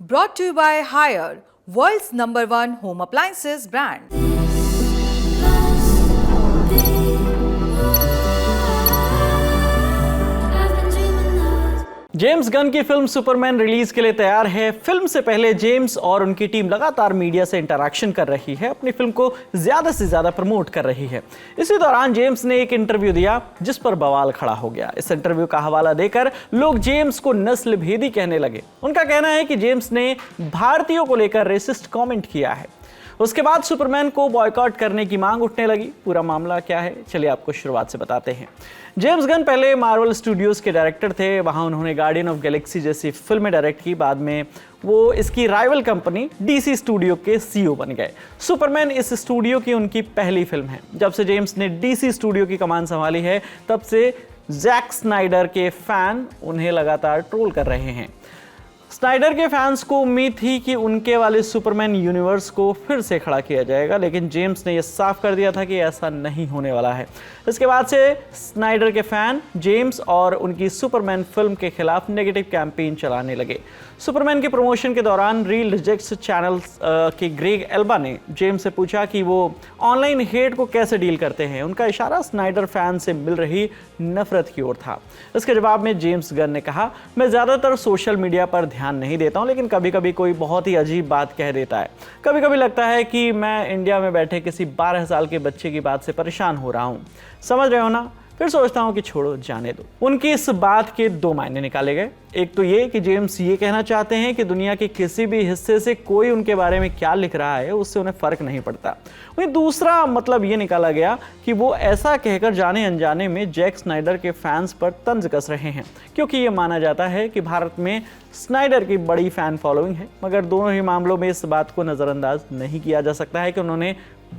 Brought to you by Haier, world's #1 home appliances brand. James Gunn की film Superman release के लिए तैयार है। फिल्म से पहले जेम्स और उनकी टीम लगातार मीडिया से इंटरैक्शन कर रही है, अपनी फिल्म को ज्यादा से ज्यादा प्रमोट कर रही है। इसी दौरान जेम्स ने एक इंटरव्यू दिया जिस पर बवाल खड़ा हो गया। इस इंटरव्यू का हवाला देकर लोग जेम्स को नस्ल भेदी कहने लगे। उनका कहना है कि जेम्स ने भारतीयों को लेकर रेसिस्ट कॉमेंट किया है। उसके बाद सुपरमैन को बॉयकॉट करने की मांग उठने लगी। पूरा मामला क्या है, चलिए आपको शुरुआत से बताते हैं। जेम्स गन पहले मार्वल स्टूडियोज के डायरेक्टर थे। वहां उन्होंने गार्डियन ऑफ गैलेक्सी जैसी फिल्में डायरेक्ट की। बाद में वो इसकी राइवल कंपनी डीसी स्टूडियो के सीईओ बन गए। सुपरमैन इस स्टूडियो की उनकी पहली फिल्म है। जब से जेम्स ने डीसी स्टूडियो की कमान संभाली है, तब से जैक स्नाइडर के फैन उन्हें लगातार ट्रोल कर रहे हैं। स्नाइडर के फैंस को उम्मीद थी कि उनके वाले सुपरमैन यूनिवर्स को फिर से खड़ा किया जाएगा, लेकिन जेम्स ने यह साफ कर दिया था कि ऐसा नहीं होने वाला है। इसके बाद से स्नाइडर के फैन जेम्स और उनकी सुपरमैन फिल्म के खिलाफ नेगेटिव कैंपेन चलाने लगे। सुपरमैन के प्रमोशन के दौरान रील रिजेक्ट्स चैनल के ग्रेग एल्बा ने जेम्स से पूछा कि वो ऑनलाइन हेट को कैसे डील करते हैं। उनका इशारा स्नाइडर फैन से मिल रही नफरत की ओर था। इसके जवाब में जेम्स गन ने कहा, मैं ज़्यादातर सोशल मीडिया पर ध्यान नहीं देता हूं, लेकिन कभी कभी कोई बहुत ही अजीब बात कह देता है। कभी कभी लगता है कि मैं इंडिया में बैठे किसी 12 साल के बच्चे की बात से परेशान हो रहा हूं। समझ रहे हो ना? फिर सोचता हूं कि छोड़ो, जाने दो। उनकी इस बात के दो मायने निकाले गए। एक तो ये कि जेम्स ये कहना चाहते हैं कि दुनिया के किसी भी हिस्से से कोई उनके बारे में क्या लिख रहा है उससे उन्हें फर्क नहीं पड़ता। वहीं दूसरा मतलब ये निकाला गया कि वो ऐसा कहकर जाने अनजाने में जैक स्नाइडर के फैंस पर तंज कस रहे हैं, क्योंकि ये माना जाता है कि भारत में स्नाइडर की बड़ी फैन फॉलोइंग है। मगर दोनों ही मामलों में इस बात को नज़रअंदाज नहीं किया जा सकता है कि उन्होंने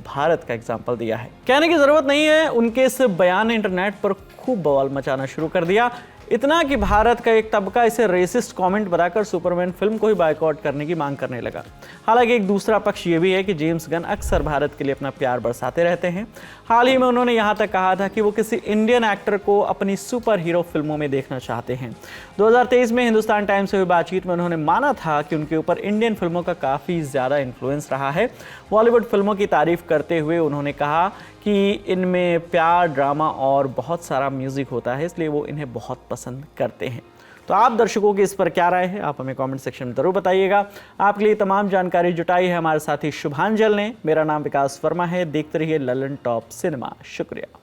भारत का एग्जाम्पल दिया है। कहने की जरूरत नहीं है, उनके इस बयान ने इंटरनेट पर खूब बवाल मचाना शुरू कर दिया। इतना कि भारत का एक तबका इसे रेसिस्ट कमेंट बताकर सुपरमैन फिल्म को ही बायकॉट करने की मांग करने लगा। हालांकि एक दूसरा पक्ष ये भी है कि जेम्स गन अक्सर भारत के लिए अपना प्यार बरसाते रहते हैं। हाल ही में उन्होंने यहाँ तक कहा था कि वो किसी इंडियन एक्टर को अपनी सुपर हीरो फिल्मों में देखना चाहते हैं। 2023 में हिंदुस्तान टाइम्स से हुई बातचीत में उन्होंने माना था कि उनके ऊपर इंडियन फिल्मों का काफ़ी ज़्यादा इन्फ्लुएंस रहा है। बॉलीवुड फिल्मों की तारीफ करते हुए उन्होंने कहा कि इनमें प्यार, ड्रामा और बहुत सारा म्यूज़िक होता है, इसलिए वो इन्हें बहुत पसंद करते हैं। तो आप दर्शकों की इस पर क्या राय है, आप हमें कमेंट सेक्शन में ज़रूर बताइएगा। आपके लिए तमाम जानकारी जुटाई है हमारे साथी शुभांजल ने। मेरा नाम विकास वर्मा है। देखते रहिए ललन टॉप सिनेमा। शुक्रिया।